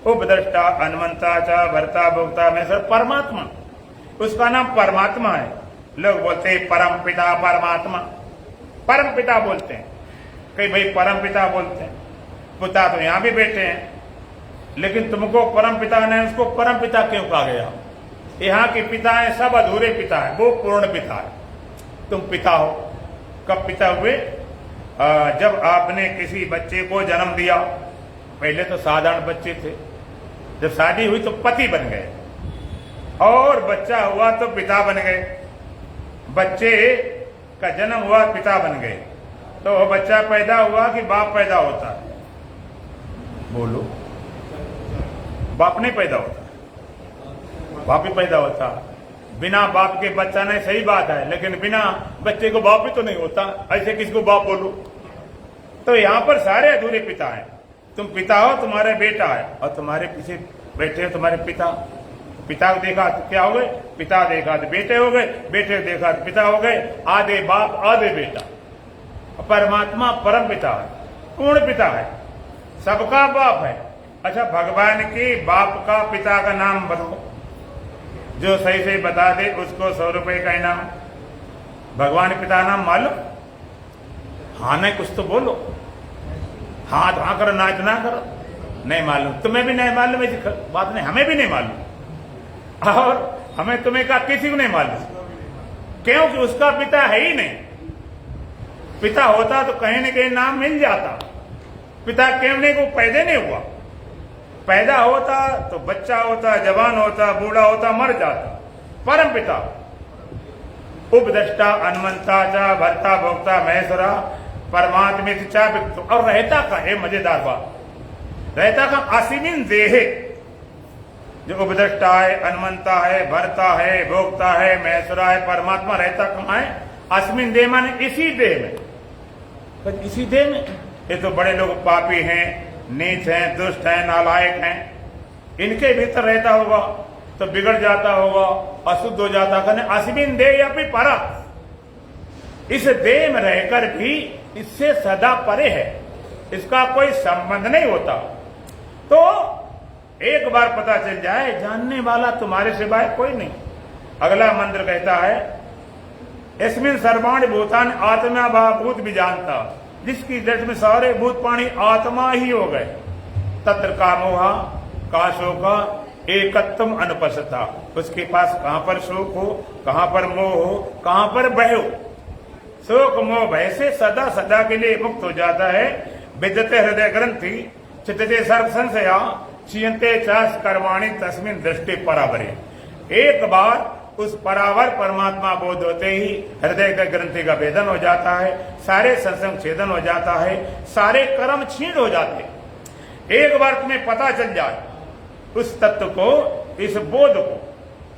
उपद्रष्टा अनुमंता चा भरता भोक्ता महेश्वर परमात्मा, उसका नाम परमात्मा है। लोग बोलते हैं परम पिता परमात्मा, परम पिता बोलते हैं, कई भाई परम पिता बोलते हैं। पिता तो यहां भी बैठे हैं, लेकिन तुमको परम पिता ने, उसको परम पिता क्यों कहा गया? यहाँ के पिता है सब अधूरे पिता है, वो पूर्ण पिता है। तुम पिता हो, कब पिता हुए? जब आपने किसी बच्चे को जन्म दिया। पहले तो साधारण बच्चे थे, जब शादी हुई तो पति बन गए, और बच्चा हुआ तो पिता बन गए। बच्चे का जन्म हुआ, पिता बन गए, तो बच्चा पैदा हुआ कि बाप पैदा होता है? बोलो, बाप नहीं पैदा होता, बाप ही पैदा होता। बिना बाप के बच्चा नहीं, सही बात है, लेकिन बिना बच्चे को बाप भी तो नहीं होता। ऐसे किसको बाप बोलो? तो यहाँ पर सारे अधूरे पिता हैं। तुम पिता हो, तुम्हारे बेटा है, और तुम्हारे पीछे बैठे हो तुम्हारे पिता। पिता को देखा तो क्या हो गए? पिता देखा तो बेटे हो गए, बेटे देखा तो पिता हो गए। आधे बाप आधे बेटा। परमात्मा परम पिता है, पूर्ण पिता है। सबका बाप है। अच्छा, भगवान के बाप का पिता का नाम बताओ, जो सही सही बता दे उसको 100 रुपए का इनाम। भगवान पिता नाम मालूम? हाँ नहीं, कुछ तो बोलो। हाथ हाँ करो, नाच ना करो। नहीं मालूम, तुम्हें भी नहीं मालूम, ऐसी बात नहीं, हमें भी नहीं मालूम, और हमें तुम्हें का किसी को नहीं मालूम, क्योंकि उसका पिता है ही नहीं। पिता होता तो कहीं न कहीं नाम मिल जाता। पिता क्यों नहीं, को पैदा नहीं हुआ। पैदा होता तो बच्चा होता, जवान होता, बूढ़ा होता, मर जाता। परम पिता उपदष्टा अनुमंता चा भर्ता भोक्ता महेश्वरा परमात्मिक चा विक्तो। और रहता का है, मजेदार बात, रहता का असीमिन देहे, जो उपदष्टा है, अनुमंता है, भरता है, भोक्ता है, महेश्वरा है, परमात्मा रहता कहाँ है? अस्मिन देह माने इसी देह में। तो इसी देह में ये तो बड़े लोग पापी हैं, नीच हैं, दुष्ट हैं, नालायक हैं, इनके भीतर रहता होगा तो बिगड़ जाता होगा, अशुद्ध हो जाता। कहने अस्मिन देह या फिर परा, इस देह में रहकर भी इससे सदा परे है, इसका कोई संबंध नहीं होता। तो एक बार पता चल जाए, जानने वाला तुम्हारे सिवाय कोई नहीं। अगला मंत्र कहता है, इसमें सर्वाणि भूतानि आत्मा भूत भी जानता, जिसकी दृष्टि में सारे भूत प्राणी आत्मा ही हो गए। तत्र का मोहा का शोका एकत्वम अनुपस्थिता, उसके पास कहां पर शोक हो, कहां पर मोह हो, कहां पर भय हो। शोक मोह भय से सदा सदा के लिए मुक्त हो जाता है। विद्यते हृदय ग्रंथि चित्ते सर्व संशया चीयंते चास कर्माणि तस्मिन दृष्टि परावरे। एक बार उस परावर परमात्मा बोध होते ही हृदय का ग्रंथि का भेदन हो जाता है, सारे संसंग छेदन हो जाता है, सारे कर्म छीण हो जाते। एक बार तुम्हें पता चल जाए उस तत्व को, इस बोध को,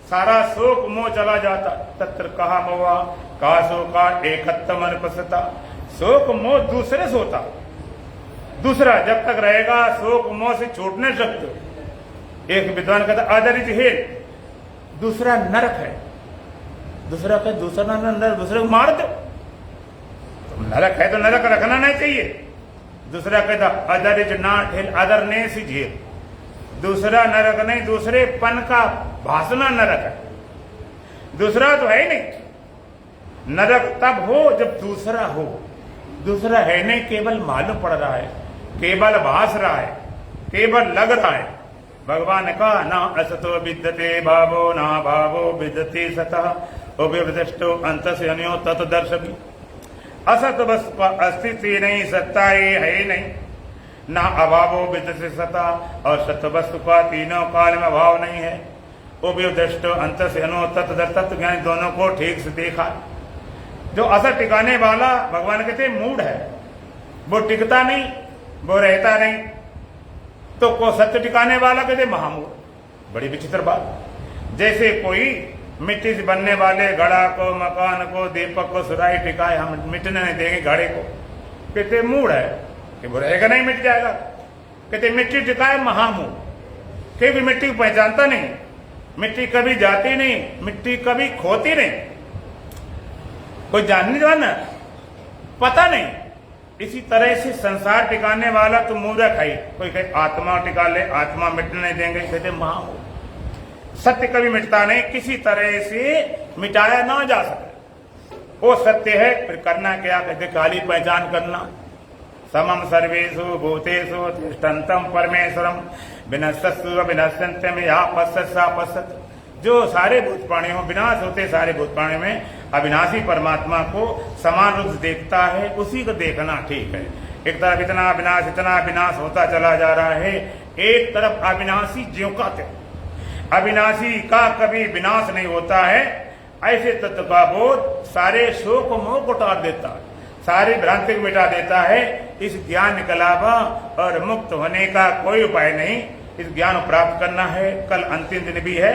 सारा शोक मोह चला जाता। तत्र कहा मोहा का शोका एकत्वम अनुपस्थिता। शोक मोह दूसरे से होता, दूसरा जब तक रहेगा शोक मोह से छूट नहीं सकते। एक विद्वान कहता आदरित हेल, दूसरा नरक है। दूसरा क्या? दूसरा नरक, दूसरे को मार दो। तो नरक है तो नरक रखना नहीं चाहिए। दूसरा कहता अदरित ना ठेल, अदर ने सी झेल। दूसरा नरक नहीं, दूसरे पन का भाषणा नरक है, दूसरा तो है ही नहीं। नरक तब हो जब दूसरा हो। दूसरा है नहीं, केवल मालूम पड़ रहा है, केवल भास रहा है, केवल लग रहा है। भगवान का ना असतो विद्यते भावो ना भावो विद्यते सतः उभयदृष्टो अंत से अन्यो तत्दर्शि। असत बस अस्तित्व नहीं, सत्ता ये है ही नहीं, ना अभावो विद्यते सतः, और सत्य वस्तु का तीनों काल में अभाव नहीं है। उभयदृष्टो अंत से अन्यो तत्व ज्ञान, दोनों को ठीक से देखा। जो असर टिकाने वाला भगवान कहते मूड है, वो टिकता नहीं, वो रहता नहीं। तो को सत्य टिकाने वाला कहते महामूड। बड़ी विचित्र बात। जैसे कोई मिट्टी से बनने वाले घड़ा को, मकान को, दीपक को सुराही टिकाए, हम मिटने नहीं देंगे घड़े को, कहते मूड है कि वो रहेगा नहीं, मिट जाएगा। कहते मिट्टी टिकाए महामूड, क्योंकि मिट्टी को पहचानता नहीं, मिट्टी कभी जाती नहीं, मिट्टी कभी खोती नहीं, कोई जानने जाना पता नहीं। इसी तरह से संसार टिकाने वाला तो मूर्ख है। कोई कहे आत्मा टिका ले, आत्मा मिटने नहीं देंगे, कहते महामूर्ख। सत्य कभी मिटता नहीं, किसी तरह से मिटाया ना जा सके, वो सत्य है। फिर करना क्या? कहते काली पहचान करना। समम सर्वेषु भूतेषु तिष्ठन्तम परमेश्वरम विनश्यत्सु विनश्यन्ते में या पश्यत् सा पश्यत्। जो सारे भूत प्राणियों में विनाश होते, सारे भूत प्राणियों में अविनाशी परमात्मा को समान रूप से देखता है, उसी को देखना ठीक है। एक तरफ इतना विनाश होता चला जा रहा है, एक तरफ अविनाशी ज्यों का त्यों। अविनाशी का कभी विनाश नहीं होता है। ऐसे तत्व का बोध सारे शोक मोह को टार देता है, सारी भ्रांति को मिटा देता है। इस ज्ञान के अलावा और मुक्त होने का कोई उपाय नहीं। इस ज्ञान को प्राप्त करना है। कल अंतिम दिन भी है,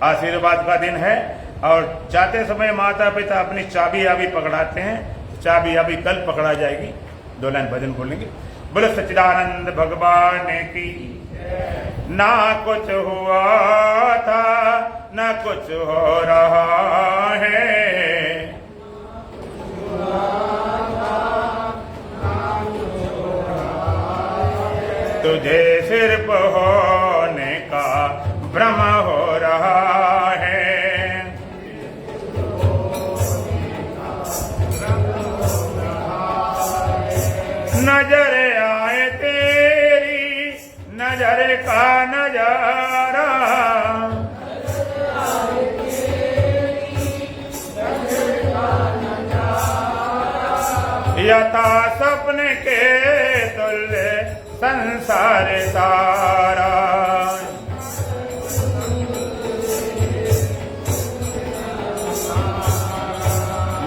आशीर्वाद का दिन है, और जाते समय माता पिता अपनी चाबी अभी पकड़ाते हैं, चाबी अभी कल पकड़ा जाएगी। 2 लाइन भजन बोलेंगे। बोलो सच्चिदानंद भगवान की। ना कुछ हुआ था, ना कुछ हो रहा है, तुझे सिर्फ होने का भ्रम हो रहा है। नजर आए तेरी नजर का नजारा, यथा सपने के तुल्य संसार सारा।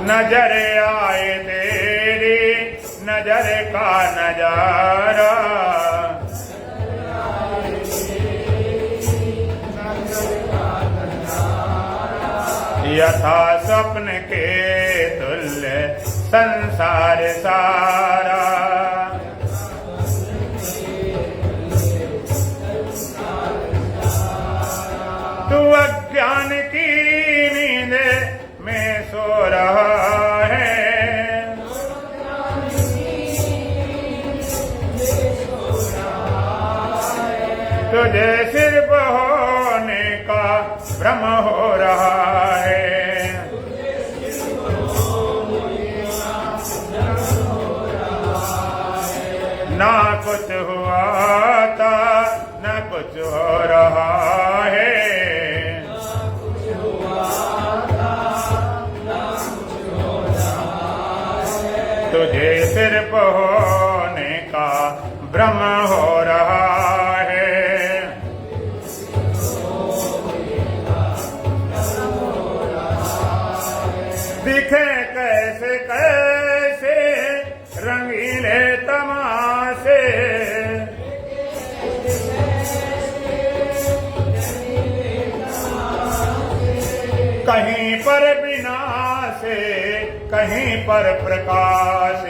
नजर आए तेरी नजर का नजारा, यथा स्वप्न के तुल्य संसार सारा। तू अज्ञान की नींद में सो रहा है, तुझे सिर्फ होने का भ्रम हो रहा है। ना कुछ हुआ था ना कुछ हो रहा है, तुझे सिर्फ होने का भ्रम हो रहा है। दिखे कैसे कैसे रंगीले तमाशे, कहीं पर विनाश कहीं पर प्रकाश,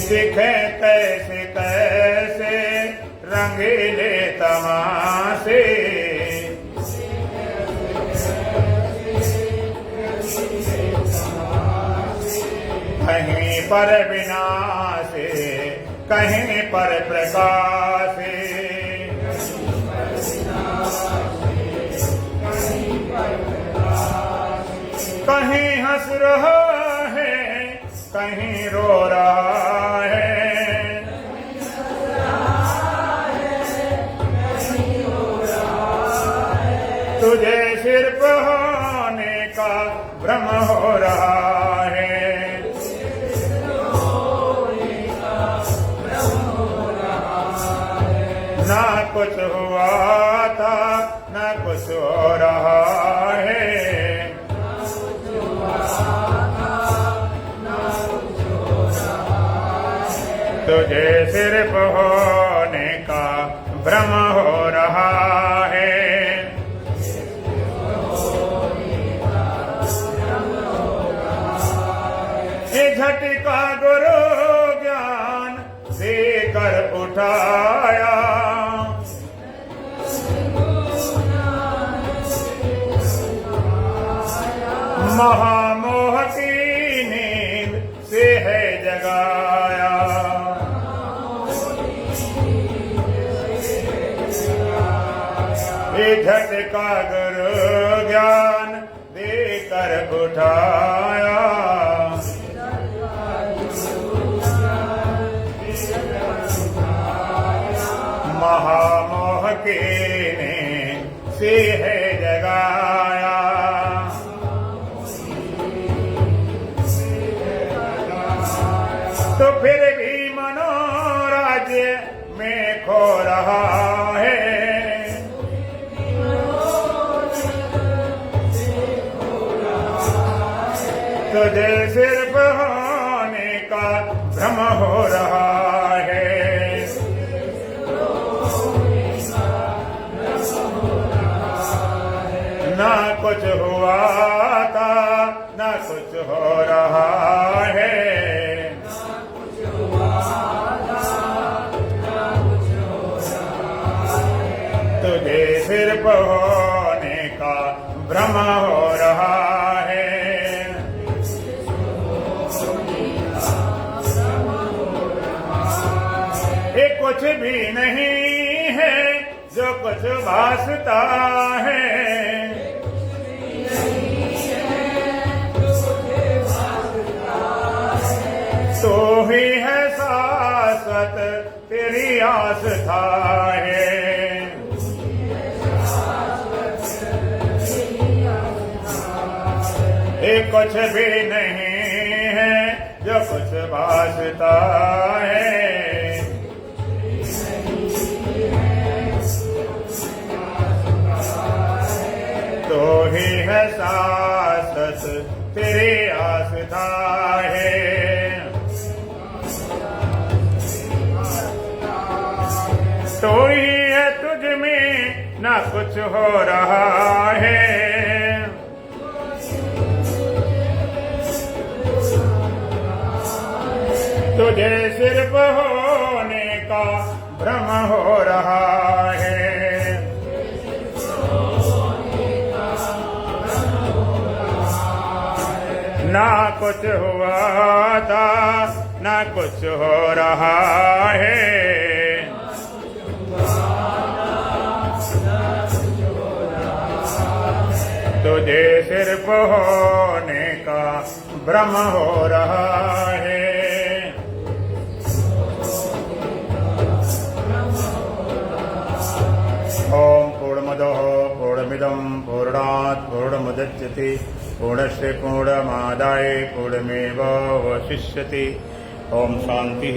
दिखे कैसे कैसे रंगीले तमाशे, कहीं पर विनाश कहीं पर प्रकाश। कहीं हंस रहा है कहीं रो रहा है, तुझे सिर्फ होने का भ्रम हो रहा है। ना कुछ हुआ था ना कुछ हो रहा है, तुझे सिर्फ होने का भ्रम हो रहा है। ये झटका गुरु ज्ञान देकर उठाया, महामोह की नींद से है जगाया, ये झटका गुरु ज्ञान देकर उठाया, महामोह के नींद से है जगाया। तो फिर भी मनोराज्य में खो रहा है, तुझे सिर्फ होने का भ्रम हो रहा है। ना कुछ हुआ था ना कुछ हो रहा है, तुझे सिर्फ होने का भ्रम हो रहा है। कुछ भी नहीं है जो कुछ भासता है। तो ही है शाश्वत तेरी आस्था है। ये कुछ भी नहीं है जो कुछ भासता है। तो ही है शाश्वत तेरी आस्था है। तो ही है तुझ में ना कुछ हो रहा है। तुझे सिर्फ होने का भ्रम हो रहा है। ना कुछ हुआ था ना कुछ हो रहा है। तुझे सिर्फ होने का भ्रम हो रहा है। ओम पूर्णमदः पूर्णमिदं पूर्णात् पूर्णमुदच्यते पूर्णस्य पूर्णमादाय पूर्णमेवावशिष्यते। ओम शांति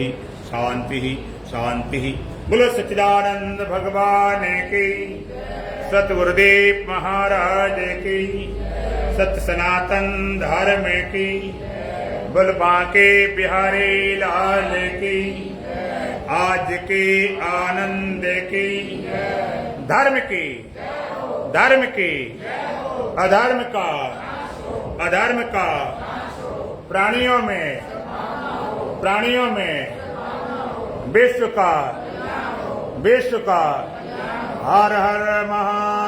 शांति शांति। बोलो सच्चिदानंद भगवान की, सतगुरुदेव महाराज की, सत्य सनातन धर्म की, बोल बांके बिहारी लाल की, आज के आनंद की, धर्म की, धर्म की, अधर्म का, अधर्म का, प्राणियों में, प्राणियों में, विश्व का, विश्व का। हर हर महा